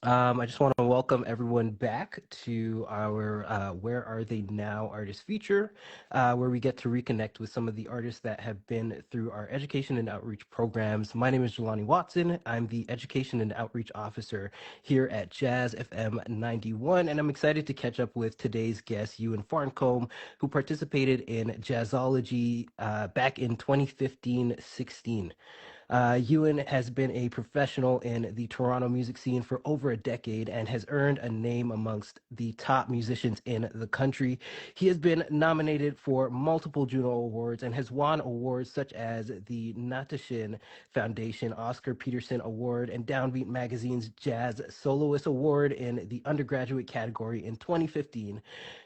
I just want to welcome everyone back to our Where Are They Now artist feature, where we get to reconnect with some of the artists that have been through our education and outreach programs. My name is Jelani Watson. I'm the Education and Outreach Officer here at Jazz FM 91, and I'm excited to catch up with today's guest, Ewen Farncombe, who participated in Jazzology back in 2015-16. Ewan has been a professional in the Toronto music scene for over a decade and has earned a name amongst the top musicians in the country. He has been nominated for multiple Juno Awards and has won awards such as the Natashin Foundation Oscar Peterson Award and Downbeat Magazine's Jazz Soloist Award in the undergraduate category in 2015.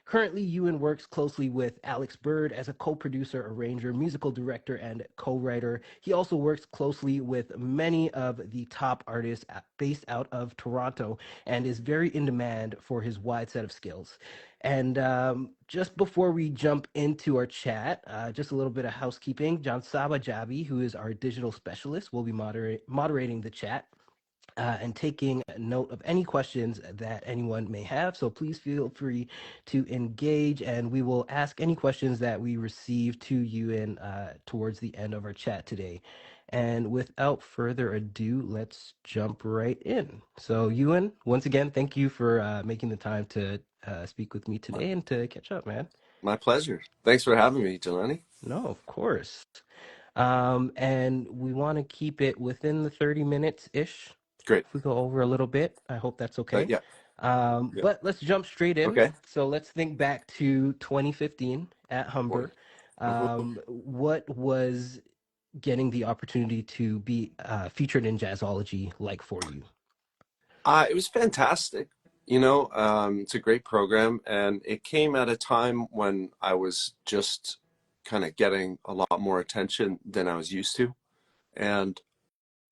Currently, Ewan works closely with Alex Bird as a co-producer, arranger, musical director, and co-writer. He also works closely with many of the top artists based out of Toronto and is very in demand for his wide set of skills. And just before we jump into our chat, just a little bit of housekeeping. John Saba Jabi, who is our digital specialist, will be moderating the chat and taking note of any questions that anyone may have. So please feel free to engage, and we will ask any questions that we receive to you in towards the end of our chat today. And without further ado, let's jump right in. So, Ewan, once again, thank you for making the time to speak with me today and to catch up, man. My pleasure. Thanks for having me, Jelani. No, of course. And we want to keep it within the 30 minutes ish. Great. If we go over a little bit, I hope that's okay. Yeah. But let's jump straight in. Okay. So let's think back to 2015 at Humber. What was getting the opportunity to be featured in Jazzology like for you? It was fantastic. It's a great program, and it came at a time when I was just kind of getting a lot more attention than I was used to. And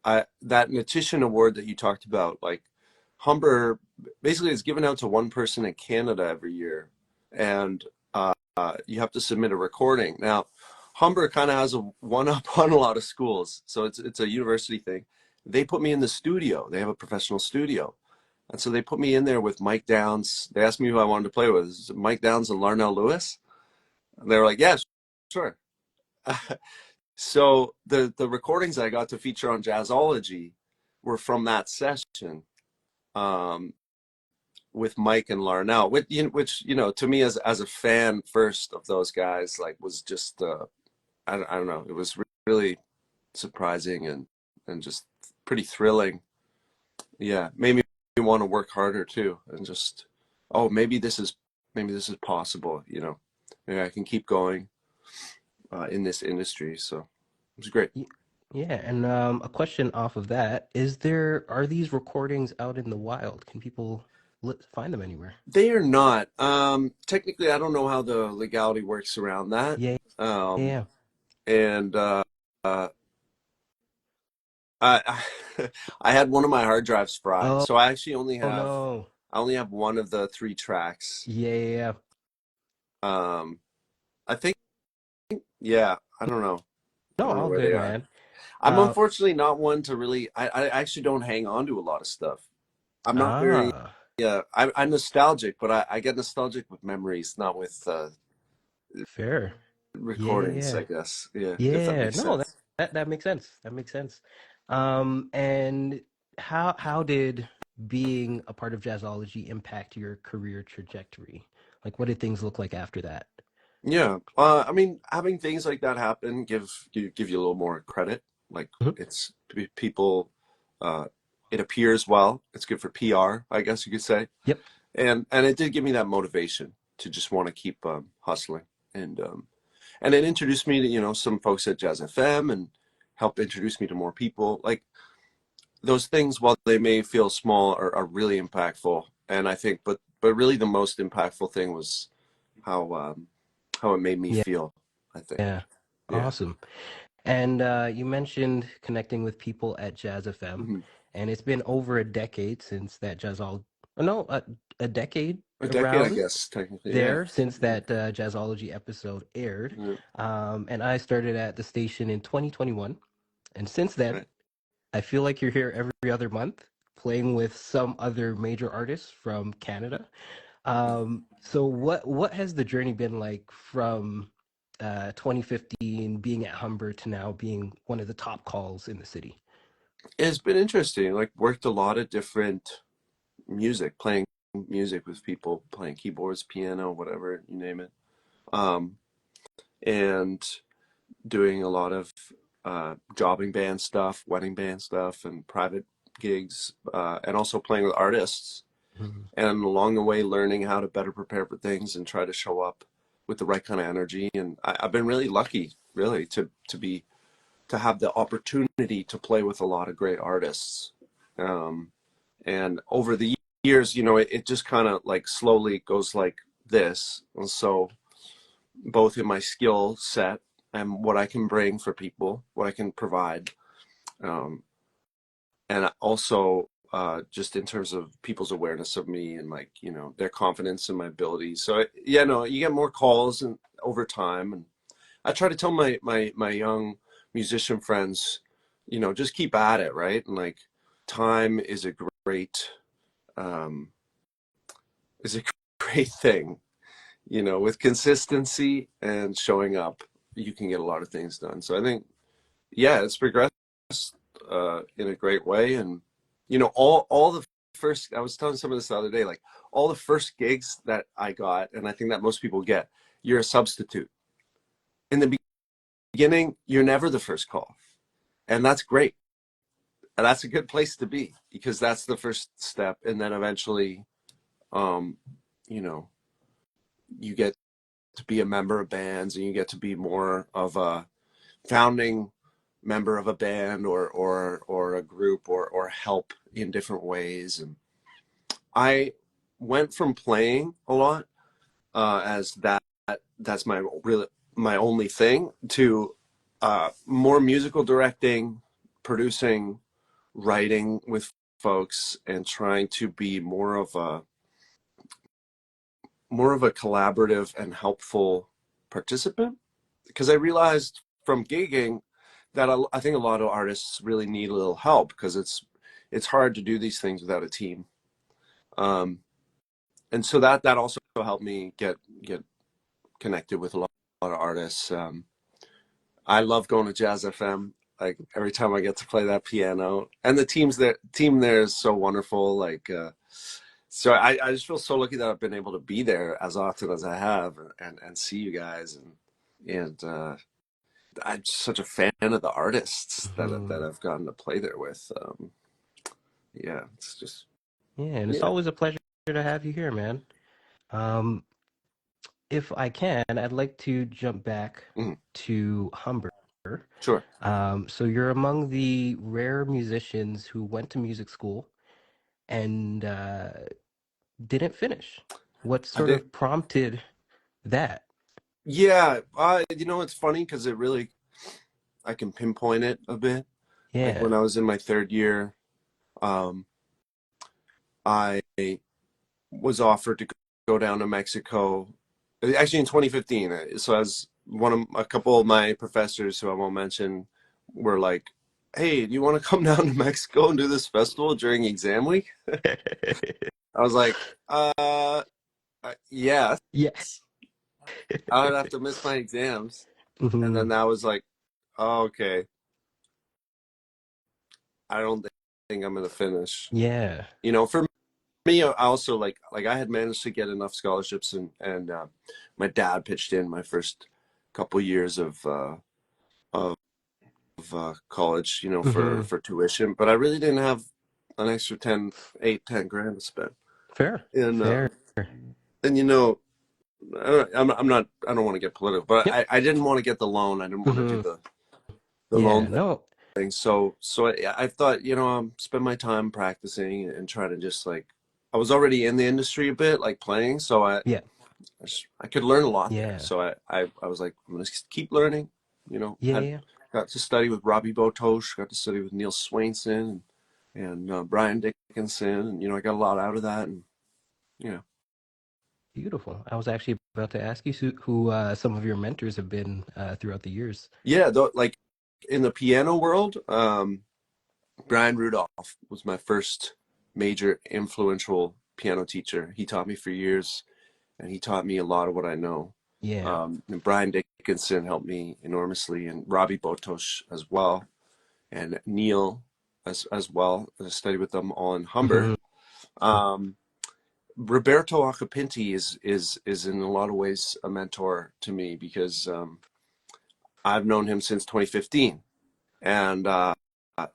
that Natishin Award that you talked about, like Humber basically is given out to one person in Canada every year, and you have to submit a recording. Now, Humber kind of has a one-up on a lot of schools, so it's a university thing. They put me in the studio. They have a professional studio. And so they put me in there with Mike Downs. They asked me who I wanted to play with. Is it Mike Downs and Larnell Lewis? And they were like, yeah, sure. So the recordings I got to feature on Jazzology were from that session with Mike and Larnell, which to me as a fan first of those guys, like was just, I don't know, it was really surprising and just pretty thrilling. Yeah, made me want to work harder too, and just, oh, maybe this is possible. Maybe I can keep going in this industry. So it was great. Yeah, and a question off of that, are these recordings out in the wild? Can people find them anywhere? They are not. Technically, I don't know how the legality works around that. Yeah. And I I had one of my hard drives fried, so I actually only have I only have one of the 3 tracks. Yeah. I think, yeah, I don't know. No, all good, man. I'm unfortunately not one to really. I actually don't hang on to a lot of stuff. I'm not very. Yeah, I'm nostalgic, but I get nostalgic with memories, not with fair recordings. I guess. Yeah. Yeah. If that makes sense. That makes sense. That makes sense. And how did being a part of Jazzology impact your career trajectory? Like, what did things look like after that? Yeah, I mean, having things like that happen give you a little more credit. Like it's people, it appears well. It's good for PR, I guess you could say. Yep. And it did give me that motivation to just want to keep hustling, and it introduced me to some folks at Jazz FM and helped introduce me to more people. Like those things, while they may feel small, are really impactful. And I think, but really the most impactful thing was how it made me feel, I think. Yeah. Awesome. And you mentioned connecting with people at Jazz FM, and it's been over a decade since that a decade. A decade, I guess, technically. Since that Jazzology episode aired. And I started at the station in 2021. And since then, I feel like you're here every other month. playing with some other major artists from Canada. So what has the journey been like from 2015 being at Humber to now being one of the top calls in the city? It's been interesting. Like worked a lot of different music, playing music with people, playing keyboards, piano, whatever you name it, um, and doing a lot of jobbing band stuff, wedding band stuff, and private gigs, and also playing with artists. Mhm. And along the way, learning how to better prepare for things and try to show up with the right kind of energy. And I've been really lucky, really, to have the opportunity to play with a lot of great artists. Um, and over the years, it just kind of like slowly goes like this. And so both in my skill set and what I can bring for people, what I can provide, um, and also just in terms of people's awareness of me and like their confidence in my abilities. So yeah, no, you get more calls and over time, and I try to tell my young musician friends, just keep at it, right? And like time great um, is a great thing. With consistency and showing up, you can get a lot of things done. So I think, yeah, it's progressed in a great way. And all the first, I was telling someone this the other day, like all the first gigs that I got, and I think that most people get, you're a substitute. In the beginning, you're never the first call, and that's great. And that's a good place to be because that's the first step, and then eventually, um, you know, you get to be a member of bands, and you get to be more of a founding member of a band or a group or help in different ways. And I went from playing a lot as that's my only thing to more musical directing, producing, writing with folks, and trying to be more of a collaborative and helpful participant, because I realized from gigging that I think a lot of artists really need a little help because it's hard to do these things without a team. And so that also helped me get connected with a lot of artists. I love going to Jazz FM. Like every time I get to play that piano, and the team there is so wonderful. Like so I just feel so lucky that I've been able to be there as often as I have, and see you guys, and I'm such a fan of the artists that Mhm. I've gotten to play there with. Yeah, it's just Yeah, and it's yeah. always a pleasure to have you here, man. Um, if I can, I'd like to jump back Mhm. to Humber. Sure. So you're among the rare musicians who went to music school and didn't finish. What I sort did. of prompted that? Yeah, it's funny because it really I can pinpoint it a bit. Like Yeah. when I was in my third year, um, I was offered to go down to Mexico. Actually, in 2015. So as a couple of my professors who I won't mention were like, "Hey, do you want to come down to Mexico and do this festival during exam week?" I was like, yes. Yes. I would have to miss my exams." And Hmm. then that was like, oh, okay, I don't think I'm gonna finish. Yeah. For me, I also like I had managed to get enough scholarships, and my dad pitched in my first couple years of college, for Hmm. for tuition, but I really didn't have an extra 10 grand to spend. Fair. And Fair. I don't want to get political, but Yep. I didn't want to get the loan. I didn't want to do Hmm. the Yeah. loan No. thing. So I thought, spend my time practicing and try to just like, I was already in the industry a bit, like playing, so Yeah. I could learn a lot there. Yeah. So I was like, I'm gonna keep learning. Yeah. Had Yeah. got to study with Robbie Botosh, got to study with Neil Swainson and Brian Dickinson, and I got a lot out of that, and you know, Beautiful. I was actually about to ask you who some of your mentors have been throughout the years. yeah, though, like in the piano world, Brian Rudolph was my first. major influential piano teacher. He taught me for years, and he taught me a lot of what I know. Yeah. And Brian Dickinson helped me enormously, and Robbie Botosh as well, and Neil as well. I studied with them all in Humber. Hmm. Um, Roberto Acapinti is in a lot of ways a mentor to me because I've known him since 2015, and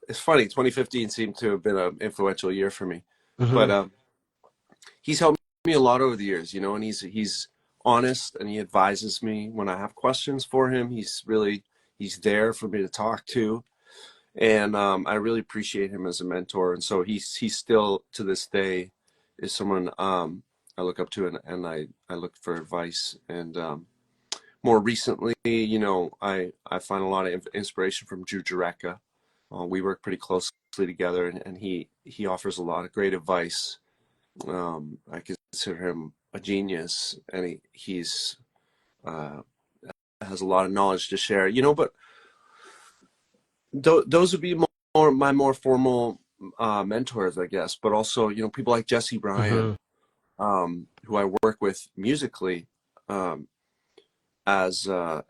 it's funny. 2015 seemed to have been an influential year for me, but Hmm. he's helped me a lot over the years, you know, and he's honest and he advises me when I have questions for him. He's there for me to talk to, and I really appreciate him as a mentor. And so he's still to this day is someone I look up to, and I look for advice. And more recently, you know, I find a lot of inspiration from Drew Jureka. We work pretty closely together, and he offers a lot of great advice. I consider him a genius, and he's uh, has a lot of knowledge to share. You know, but those would be more my more formal mentors, I guess. But also, you know, people like Jesse Bryan, Hmm. who I work with musically um, as a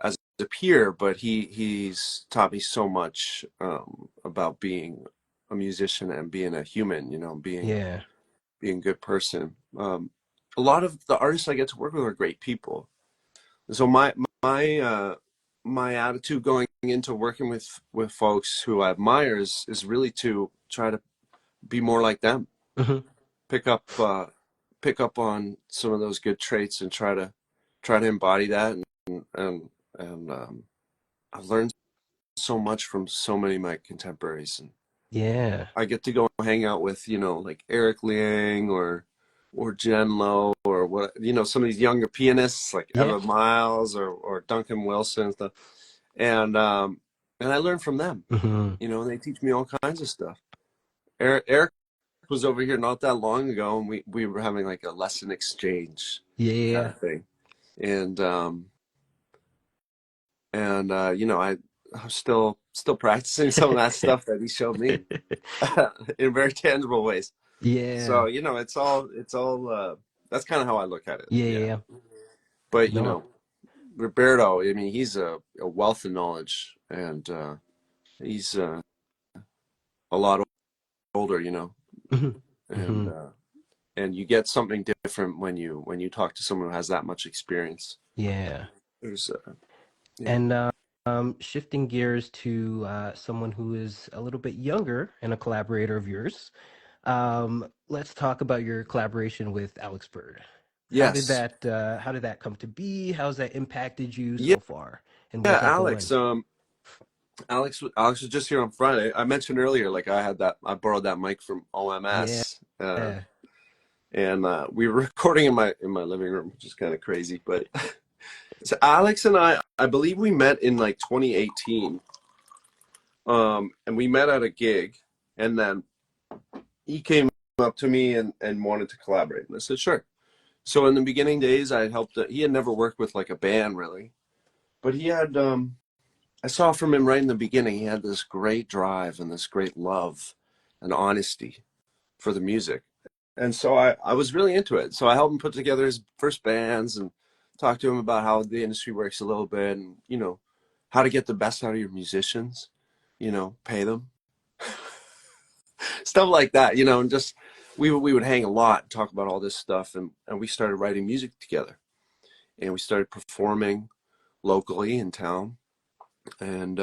peer, but he's taught me so much about being a musician and being a human. You know, Yeah. being a good person. A lot of the artists I get to work with are great people. So my my attitude going into working with folks who I admire is really to try to be more like them, Hmm. pick up pick up on some of those good traits and try to embody that. And I've learned so much from so many of my contemporaries, and Yeah. I get to go hang out with, you know, like Eric Liang or Jen Lo or what, you know, some of these younger pianists like Yeah. Evan Miles or Duncan Wilson and stuff. And and I learn from them, Hmm. you know, and they teach me all kinds of stuff. Eric was over here not that long ago, and we were having like a lesson exchange kind Yeah. of thing. And you know, I'm still practicing some of that stuff that he showed me in very tangible ways. So, Yeah. you know, it's all that's kind of how I look at it. Yeah. Yeah. Yeah. But, you No. know, Roberto, I mean, he's a wealth of knowledge, and he's a lot older, you know, Hmm. and Hmm. uh and you get something different when you talk to someone who has that much experience. Yeah. There's yeah. And shifting gears to someone who is a little bit younger and a collaborator of yours, let's talk about your collaboration with Alex Bird. Yes. How did that come to be? How's that impacted you Yeah, so far? And where's yeah, that going? Alex was just here on Friday. I mentioned earlier, like I borrowed that mic from Yeah. OMS, and we were recording in my living room, which is kind of crazy. But so Alex and I believe we met in like 2018, and we met at a gig, and then he came up to me and wanted to collaborate, and I said sure. So in the beginning days, I helped. He had never worked with like a band really, but he had. I saw from him right in the beginning, he had this great drive and this great love and honesty for the music. And so I was really into it. So I helped him put together his first bands and talk to him about how the industry works a little bit and, you know, how to get the best out of your musicians, you know, pay them, stuff like that, you know, and just we would hang a lot, talk about all this stuff. And we started writing music together and we started performing locally in town. And,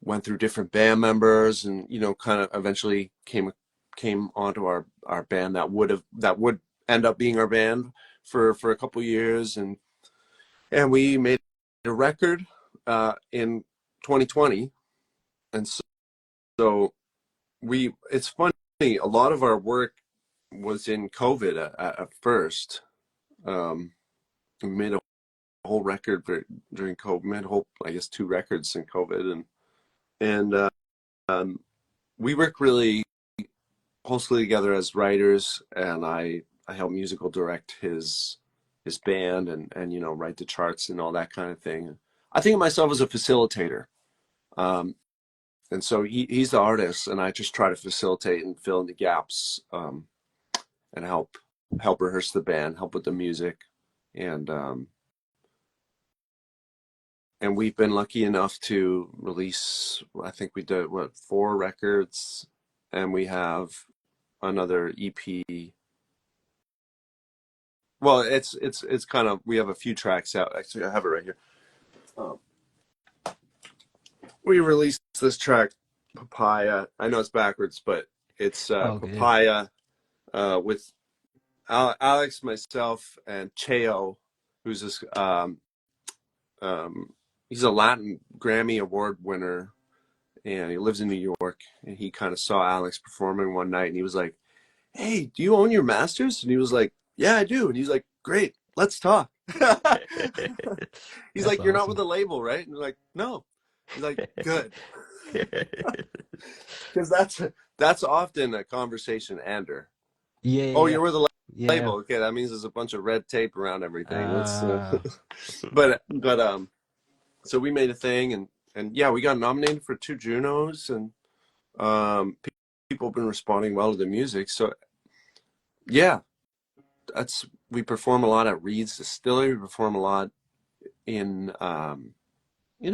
went through different band members and, you know, kind of eventually came onto our band that would end up being our band for a couple years. And we made a record in 2020. And so we it's funny, a lot of our work was in COVID at first. We made a whole record during COVID. We made a whole, I guess, two records in COVID. And um, we work really closely together as writers, and I help musical direct his band and you know, write the charts and all that kind of thing. I think of myself as a facilitator, um, and so he's the artist, and I just try to facilitate and fill in the gaps, and help rehearse the band, help with the music, and and we've been lucky enough to release, I think we did, what, 4 records, and we have another EP. Well, it's kind of, we have a few tracks out. Actually, I have it right here. Um, we released this track, Papaya. I know it's backwards, but it's Oh, good. Papaya, with Alex, myself, and Cheo, who's this. Um, he's a Latin Grammy Award winner, and he lives in New York. And he kind of saw Alex performing one night, and he was like, "Hey, do you own your masters?" And he was like, "Yeah, I do." And he's like, "Great, let's talk." He's That's like, "You're not with awesome. a label, right?" And I'm like, "No." He's like, "Good," because that's often a conversation ender. Yeah, Oh, yeah, you're with a label. yeah. Okay, that means there's a bunch of red tape around everything. Let's, Uh, but so we made a thing, and yeah, we got nominated for 2 Junos, and people have been responding well to the music. So yeah, that's, we perform a lot at Reed's Distillery. We perform a lot in a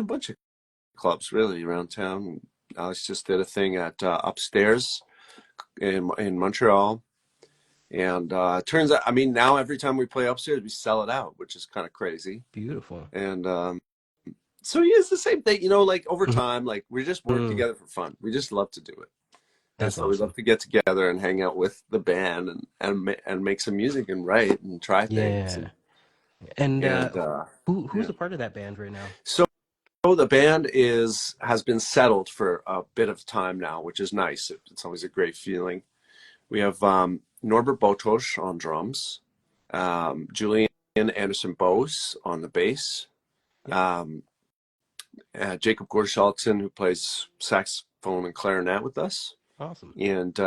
bunch of clubs really around town. Alex just did a thing at Upstairs in Montreal. And it turns out, I mean, now every time we play Upstairs, we sell it out, which is kind of crazy. beautiful. And so yeah, it's the same thing, like over time, like we just work Mhm. together for fun. We just love to do it. And That's so we love awesome. to get together and hang out with the band, and make some music and write and try things. Yeah. And And who's yeah. a part of that band right now? So the band has been settled for a bit of time now, which is nice. It's always a great feeling. We have Norbert Botosh on drums, Julian Anderson Bose on the bass, Yep. um, Jacob Gorschaltzen, who plays saxophone and clarinet with us, Awesome. and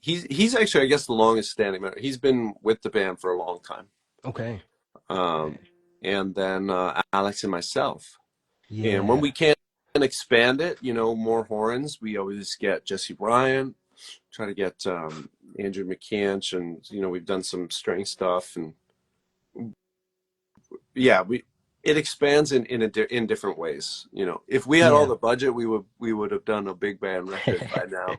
he's actually, I guess, the longest standing member. He's been with the band for a long time. Okay. Um, Okay. and then Alex and myself. And when Yeah. we can expand it, more horns, we always get Jesse Bryant, try to get Andrew McCanch, and we've done some string stuff, and yeah, it expands in different ways. If we had all Yeah. the budget, we would have done a big band record by now.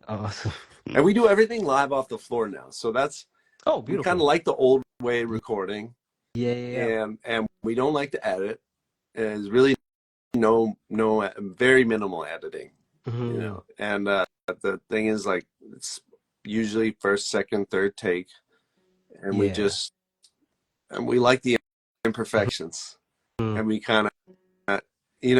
Awesome. And we do everything live off the floor now, so Oh, we kind of beautiful. like the old way recording, Yeah, yeah, yeah. and we don't like to edit. There's really no very minimal editing, Mhm. and the thing is, like, it's usually first, second, third take, and Yeah. we like the imperfections, Mhm. and we kind of,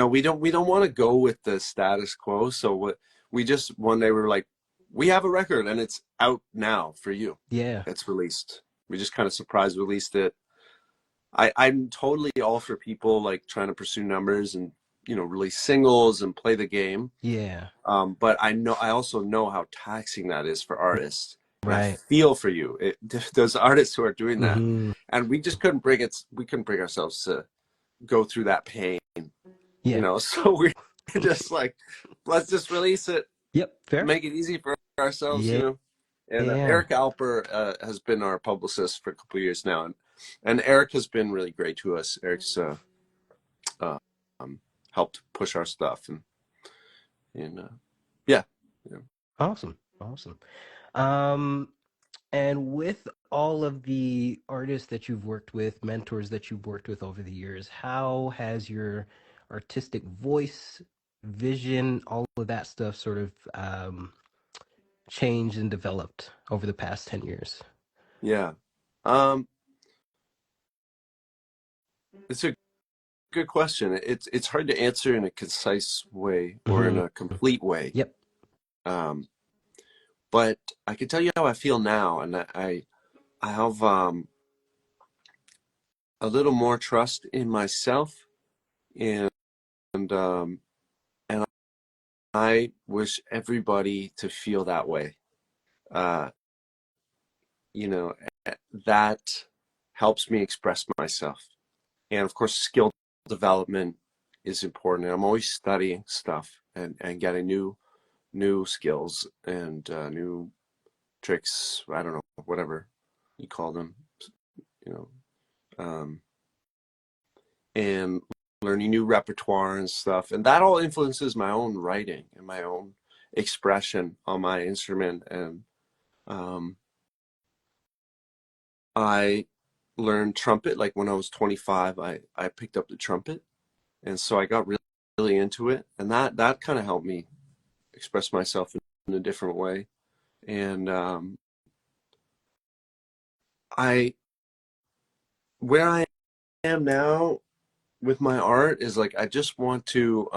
we don't want to go with the status quo. So what we just, one day we were like, we have a record and it's out now for you. Yeah. It's released. We just kind of surprise released it. I'm totally all for people like trying to pursue numbers and release singles and play the game. Yeah. But I also know how taxing that is for artists, and I Right. feel for you. Those artists who are doing that, Mhm. and we just couldn't bring it. We couldn't bring ourselves to go through that pain, Yeah. So we're just like, let's just release it, Yep. Fair. make it easy for ourselves, Yeah. And Yeah. Eric Alper has been our publicist for a couple of years now, and Eric has been really great to us. Eric's uh, helped push our stuff, and yeah, yeah, Awesome. Awesome. Um, and with all of the artists that you've worked with, mentors that you've worked with over the years, how has your artistic voice, vision, all of that stuff sort of changed and developed over the past 10 years? yeah. Um, it's a good question. It's hard to answer in a concise way or in Hmm. a complete way. Yep. Um, but I can tell you how I feel now, and I have a little more trust in myself, and um, and I wish everybody to feel that way. Uh, you know, that helps me express myself, and of course, skill development. is important. And I'm always studying stuff and getting new skills and new tricks. I don't know, whatever you call them, you know, and learning new repertoire and stuff. And that all influences my own writing and my own expression on my instrument. And I learned trumpet like when I was 25. I picked up the trumpet, and so I got really into it, and that kind of helped me express myself in a different way. And I where I am now with my art is like I just want to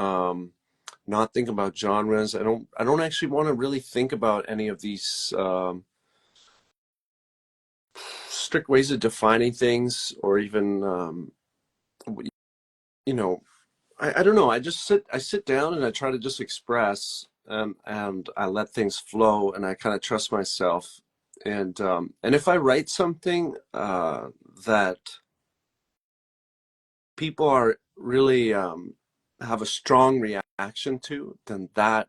not think about genres. I don't actually want to really think about any of these strict ways of defining things, or even you know, I don't know. I sit down and I try to just express, and I let things flow, and I kind of trust myself. And if I write something that people are really have a strong reaction to, then that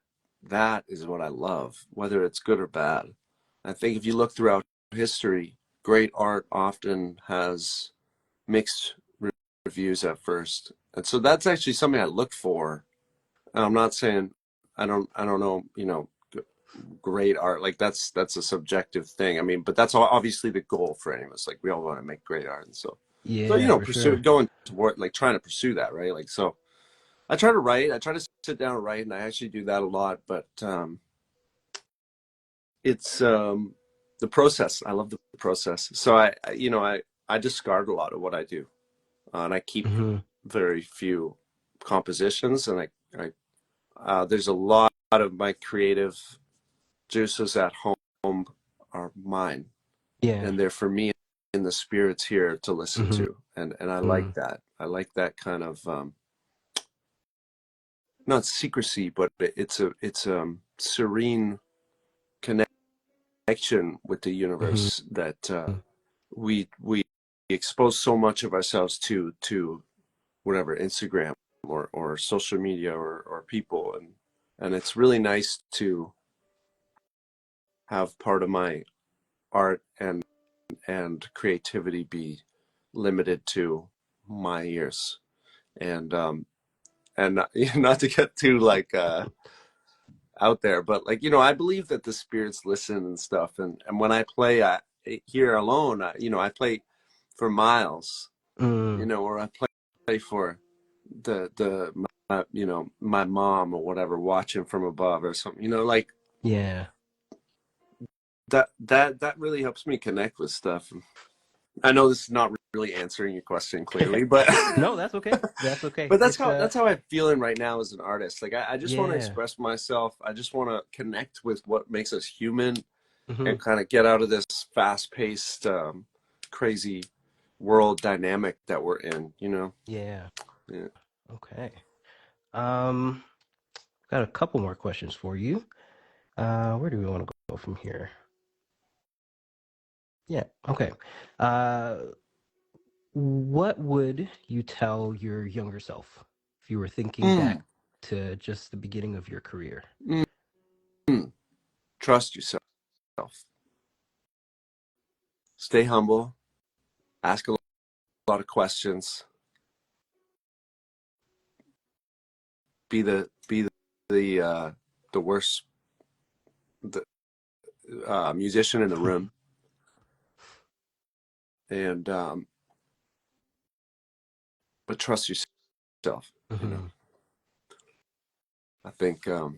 is what I love, whether it's good or bad. I think if you look throughout history, great art often has mixed reviews at first, and so that's actually something I look for. And I'm not saying I don't know, great art, like that's a subjective thing. I mean, but that's obviously the goal for any of us. Like we all want to make great art, and so Yeah, for pursue sure. going toward, like, trying to pursue that, right? Like, so I try to write. I try to sit down and write, and I actually do that a lot. But it's the process. I love the process. So I discard a lot of what I do, and I keep Hmm. very few compositions. And there's a lot of my creative juices at home are mine, Yeah. and they're for me and the spirits here to listen Hmm. to. And I like Hmm. that. I like that kind of not secrecy, but it's a serene connection with the Hmm. universe that we expose so much of ourselves to whatever, Instagram or social media or people, and it's really nice to have part of my art and creativity be limited to my ears. And not to get too like out there, but like, I believe that the spirits listen and stuff. And when I play here alone, I play for miles, Mm. or I play for my mom or whatever, watching from above or something, like Yeah. that really helps me connect with stuff. I know this is not really answering your question clearly, but No, that's okay. That's okay. but that's It's how that's how I'm feeling right now as an artist. Like I just want to yeah. express myself. I just want to connect with what makes us human, Hmm. and kind of get out of this fast-paced, crazy world dynamic that we're in. Yeah. Yeah. Okay. Um, got a couple more questions for you. Where do we want to go from here? Yeah. Okay. Uh, what would you tell your younger self if you were thinking Mm, back to just the beginning of your career? mm, mm. Trust yourself. Stay humble. Ask a lot of questions. Be the worst the, musician in the room, and but trust yourself. Hmm. I think at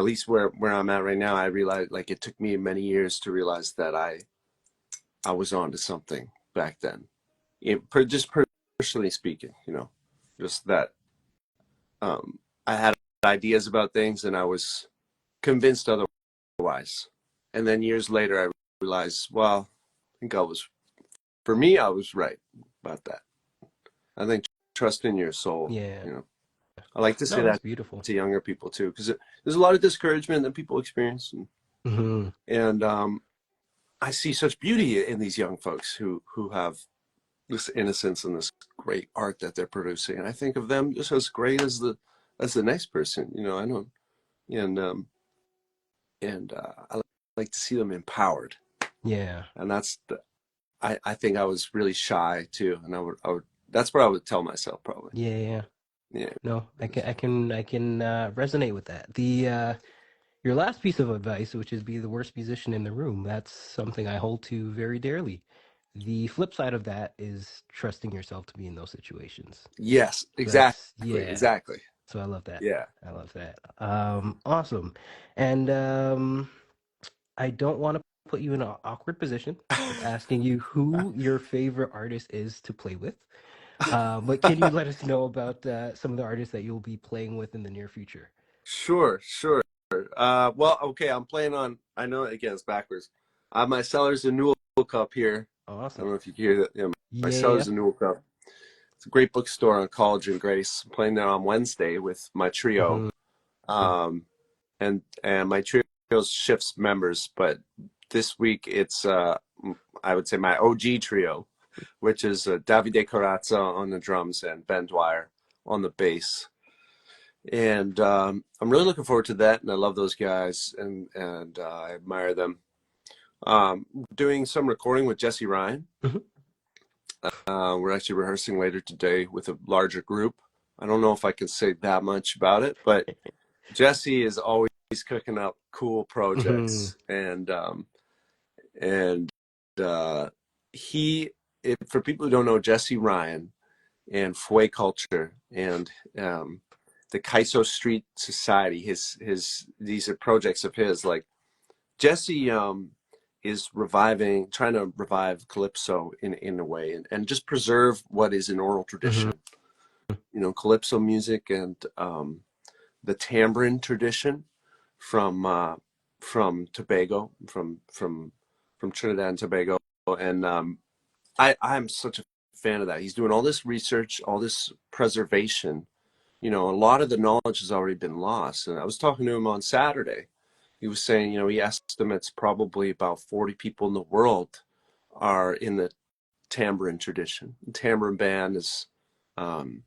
least where I'm at right now, I realize, like, it took me many years to realize that I was on to something back then. Just personally speaking, just that I had ideas about things and I was convinced otherwise. And then years later, I realized, well, I think for me, I was right about that. I think trust in your soul. Yeah. I like to say No, that's that beautiful. to younger people too, because there's a lot of discouragement that people experience, Hmm. and I see such beauty in these young folks who have this innocence and this great art that they're producing. And I think of them just as great as the next person. I don't, and I like to see them empowered. Yeah. And I think I was really shy too, and I would that's what I would tell myself probably. Yeah. Yeah. Yeah. No, I can resonate with that. The your last piece of advice, which is be the worst musician in the room, that's something I hold to very dearly. The flip side of that is trusting yourself to be in those situations. Yes, That's exactly, yeah. exactly. So I love that. Yeah. I love that. Awesome. And I don't want to put you in an awkward position of asking you who your favorite artist is to play with. But can you let us know about some of the artists that you'll be playing with in the near future? Sure, sure. Well, okay, I'm playing on. I know again it's backwards. I have my Sellers and Newell cup here. I Awesome. don't know if you can hear that. Yeah, my Yeah. Sellers and Newell cup. It's a great bookstore on College and Grace. I'm playing there on Wednesday with my trio. Hmm. Um, and my trio shifts members, but this week it's I would say my OG trio, which is Davide Corazza on the drums and Ben Dwyer on the bass. And I'm really looking forward to that, and I love those guys, and I admire them. Doing some recording with Jesse Ryan. Hmm. We're actually rehearsing later today with a larger group. I don't know if I can say that much about it, but Jesse is always cooking up cool Hmm. projects, and he, for people who don't know Jesse Ryan and Fue Culture and the Kaiso Street Society, his these are projects of his. Like Jesse is trying to revive calypso in a way, and just preserve what is an oral Hmm. tradition. Calypso music and the tambourine tradition from Tobago, from Trinidad and Tobago, and I'm such a fan of that. He's doing all this research, all this preservation. A lot of the knowledge has already been lost. And I was talking to him on Saturday. He was saying, he estimates probably about 40 people in the world are in the tambourine tradition. The tambourine band is, um,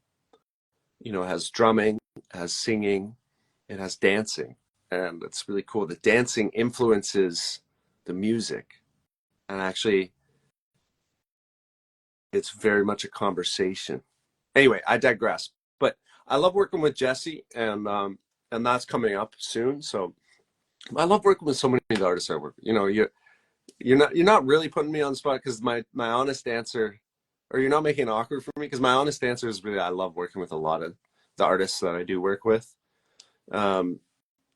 has drumming, has singing, it has dancing. And it's really cool. The dancing influences the music. And actually, it's very much a conversation. Anyway, I digress. But I love working with Jesse, and that's coming up soon. So I love working with so many of the artists I work with. You're not really putting me on the spot because my honest answer, or you're not making it awkward for me because my honest answer is really I love working with a lot of the artists that I do work with. Um,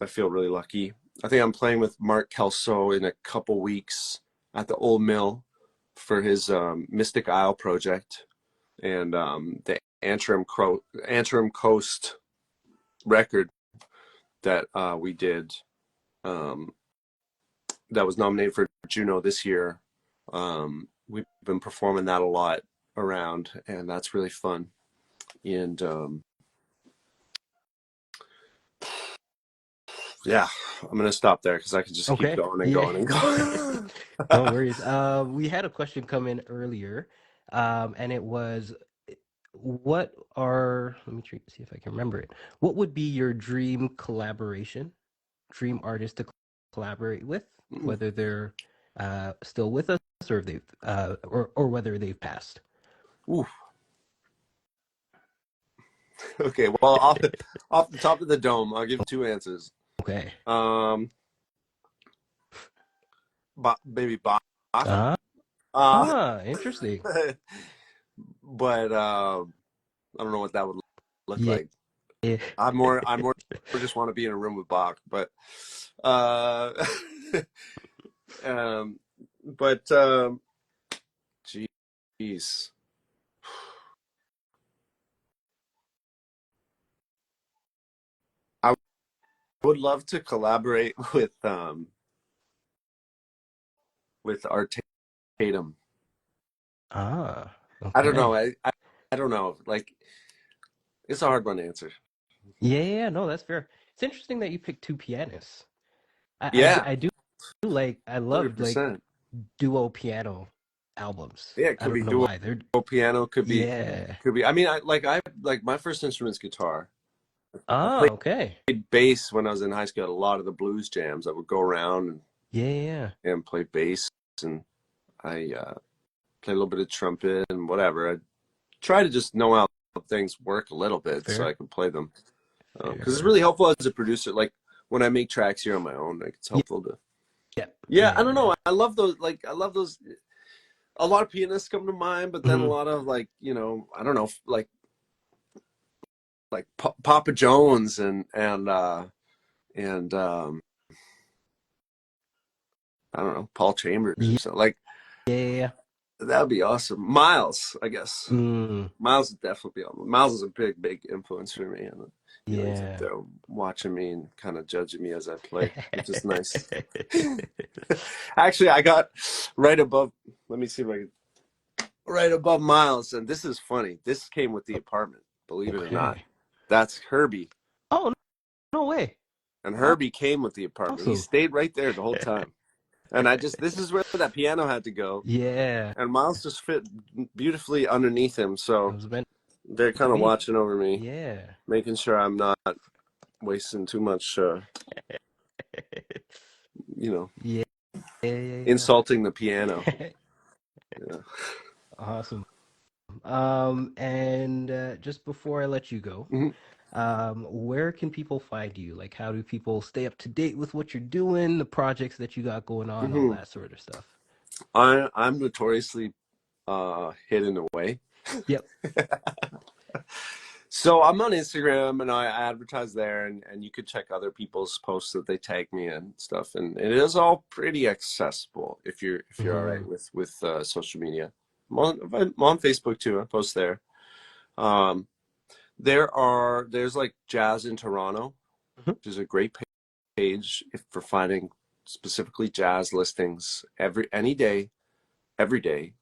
I feel really lucky. I think I'm playing with Mark Kelso in a couple weeks at the Old Mill for his Mystic Isle project and the Antrim Coast record that we did um, that was nominated for Juno this year. We've been performing that a lot around, and that's really fun. And yeah, I'm gonna stop there because I can just keep Okay. going and Yeah. going and going. No worries. We had a question come in earlier, and it was, what are, let me see if I can remember it. What would be your dream collaboration, dream artist to collaborate with, whether they're still with us or if they've or whether they've passed? Ooh. Okay, well, off the top of the dome, I'll give two answers. Okay. Um, Baby Bach. Ah, Uh, interesting. but I don't know what that would look Yeah. like. I more just want to be in a room with Bach, but uh, um, but geez, I would love to collaborate with Art Tatum. Ah, I don't know. okay. I don't know. Like it's a hard one to answer. Yeah, yeah, no, that's fair. It's interesting that you picked two pianists. I Yeah, do like, I love like 100%. duo piano albums. Yeah, it I could don't be know dual why. They're piano, yeah. could be. I mean, I like my first instrument's guitar. I Oh, played okay. bass when I was in high school at a lot of the blues jams. I would go around Yeah, yeah. and play bass, and I play a little bit of trumpet and whatever. I try to just know how things work a little bit so Fair, I can play them. fair, Because it's fair. really helpful as a producer. Like when I make tracks here on my own, like it's Yeah, helpful to. yeah, Yeah, I yeah, don't yeah. know. I love those. Like I love those. A lot of pianists come to mind, but then a Hmm. lot of like I don't know, like Papa Jones and I don't know, Paul Chambers or Yeah, something. Like yeah, yeah. that would be awesome. Miles, I guess. Mm, Miles would definitely be on. Miles is a big influence for me, and he's up yeah. there watching me and kind of judging me as I play, which is nice. Actually, I got right above. Let me see if I can. Right above Miles, and this is funny. This came with the apartment, believe it or not. Okay. That's Herbie, Oh, no way. and Aw- Herbie came with the apartment. He Awesome. stayed right there the whole time, and this is where that piano had to go, Yeah, and Miles just fit beautifully underneath him. it So was meant they're to kind of be. watching over me, Yeah. making sure I'm not wasting too much, you know, Yeah, yeah, insulting the piano. yeah. Yeah. Awesome. And just before I let you go, Mhm. where can people find you? Like, how do people stay up to date with what you're doing, the projects that you got going on, all Mhm. that sort of stuff? I'm notoriously hidden away. Yep. So I'm on Instagram and I advertise there, and you could check other people's posts that they tag me and stuff, and it is all pretty accessible if you're all right Hmm. with social media. I'm on Facebook too. I post there. Um, there's like Jazz in Toronto, Hmm. which is a great page for finding specifically jazz listings any day, every day,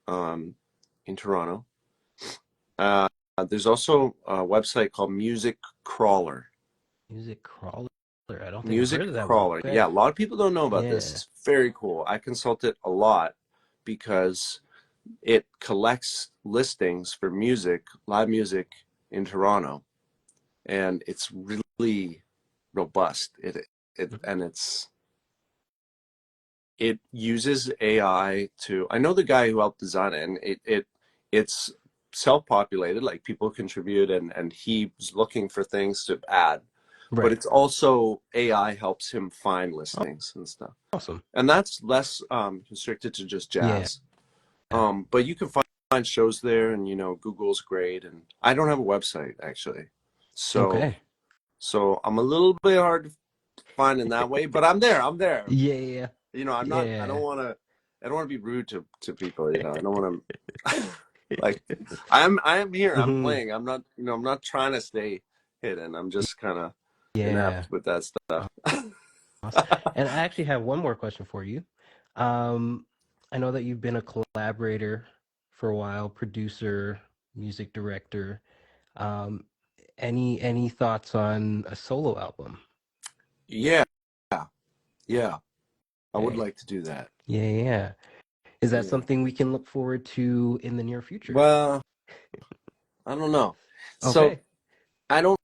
um, in Toronto. Uh, there's also a website called Music Crawler. Music Crawler. I don't think I've Music heard of that one. Crawler. Okay. Yeah, a lot of people don't know about this. Yeah. It's very cool. I consult it a lot because it collects listings for music, live music in Toronto, and it's really robust. It Mhm. and it uses AI to. I know the guy who helped design it, and it's self-populated, like people contribute, and he's looking for things to add, but Right. it's also AI helps him find Oh, listings and stuff, awesome. and that's less constricted to just Yeah. jazz. But you can find shows there, and Google's great, and I don't have a website actually, so Okay. I'm a little bit hard to find in that way, but I'm there. Yeah. I'm not. Yeah. I don't want to be rude to people. I don't want to. Like, I am here. I'm Hmm. playing. I'm not. I'm not trying to stay hidden. I'm just kind of Yeah. inept with that stuff. Awesome. And I actually have one more question for you. Um, I know that you've been a collaborator for a while, producer, music director. Um, any thoughts on a solo album? Yeah, yeah. I would Okay. like to do that. Yeah, yeah. Is that Yeah. something we can look forward to in the near future? Well, I don't know. So Okay. I don't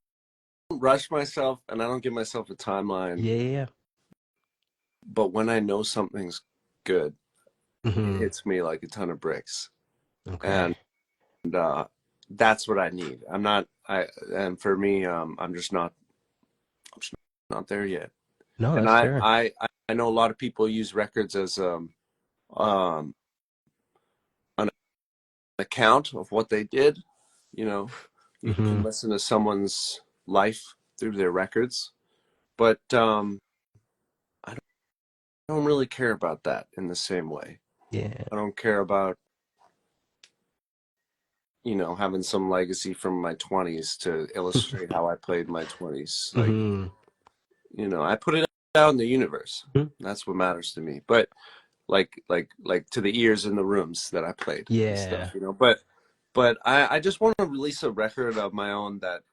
rush myself, and I don't give myself a timeline. Yeah, yeah. But when I know something's good, it Hmm. hits me like a ton of bricks, Okay. and uh, that's what I need. And for me, I'm just not there yet. No, And that's fair. I know a lot of people use records as um, an account of what they did. You know, you can Hmm. listen to someone's life through their records, but I don't really care about that in the same way. Yeah. I don't care about having some legacy from my 20s to illustrate how I played my 20s. Like, Hmm. I put it out in the universe. That's what matters to me. But like to the ears in the rooms that I played and Yeah. stuff. But I just want to release a record of my own that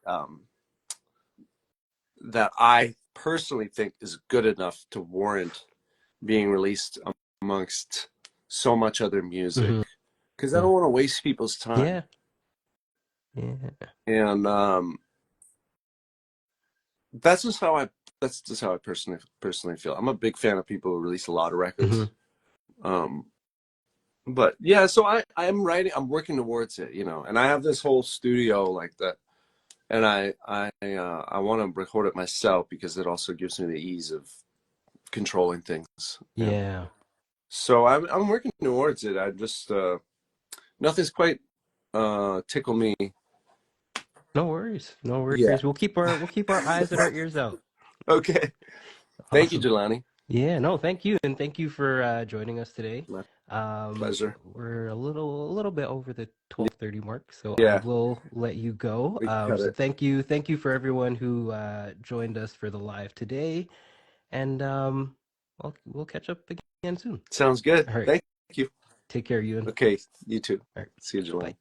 I personally think is good enough to warrant being released amongst so much other music Hmm. because I don't want to waste people's time. Yeah. Yeah. And that's just how I that's just how I personally feel. I'm a big fan of people who release a lot of records. Hmm. Um, but yeah, so I'm writing, I'm working towards it, you know, and I have this whole studio like that, and I want to record it myself because it also gives me the ease of controlling things. And Yeah. so I'm working towards it. I just nothing's quite tickle me. No worries. No Yeah. worries. We'll keep our eyes and our ears out. Okay. Thank you, Awesome. Jelani. Yeah, no, thank you, and thank you for joining us today. My pleasure. We're a little bit over the 12:30 mark, so I Yeah, will let you go. we can cut So it. thank you for everyone who joined us for the live today, and we'll catch up again soon. Sounds good. All right, Thank you. take care, Ewan. Okay, you too. All right, See you, Jelani. bye.